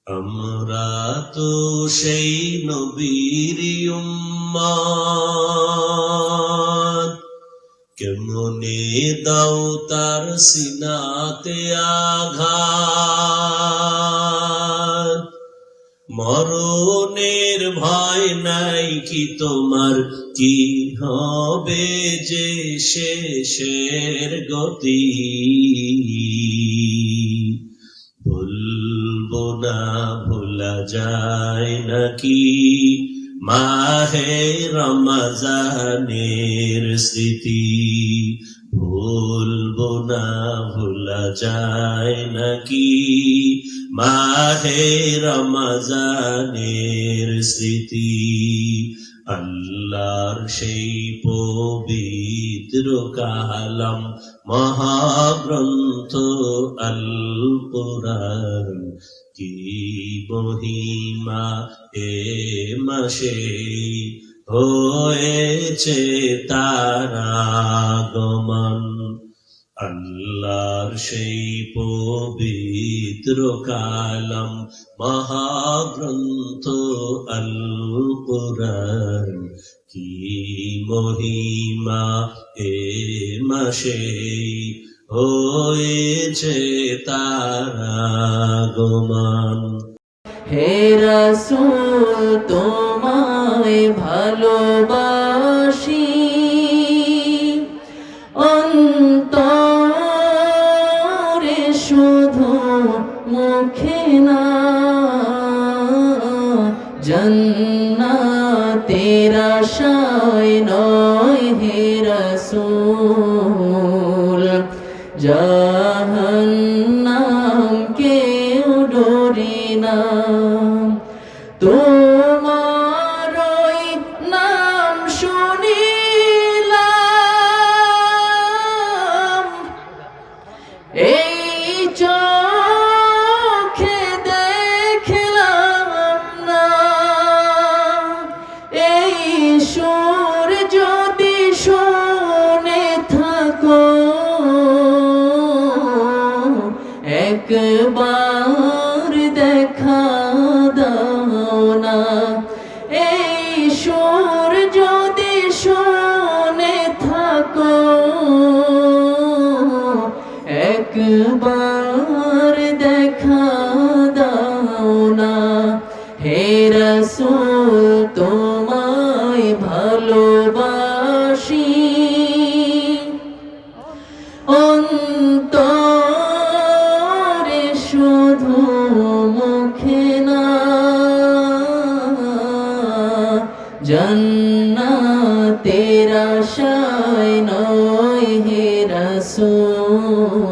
আমরা তো সেই নবীর উম্মত, কেমনে দাও তার সিনাতে আঘাত। মরণের ভয় নাই কি তোমার, কি হবে যে শেষের গতি। ভুলবো না, ভোলা যায় নাকি মাহে রমজানের স্মৃতি। ভুলবো না, ভোলা যায় নাকি মাহে রমজানের স্মৃতি। আল্লাহর সেই পবিত্র কালাম মহাগ্রন্থ আল কুরআন, কি মহিমা এ মাসে হয়েছে তার আগমন। আল্লাহর সেই পবিত্র কালাম মহাগ্রন্থ আল কুরআন, কি মহিমা এ মাসে হয়েছে তার আগমন। হে রাসূল তোমায় ভালোবাসি, অন্তরে শুধু মুখে না। জান্নাতের আশায় নয় হে রাসূল, জাহান্নাম কেউ ডরি না। তোমার ওই নাম শুনিলাম, এই চোখে দেখলাম না। এই সুর যদি শুনে থাকো, একবার দেখা দাও না। এই সুর যদি শুনে থাকো, একবার দেখা দাও না। হে রাসূল তোমায় ভালোবাসি, অন্তরে শুধু মুখে না। জান্নাতের আশায় নয় হে রাসূল।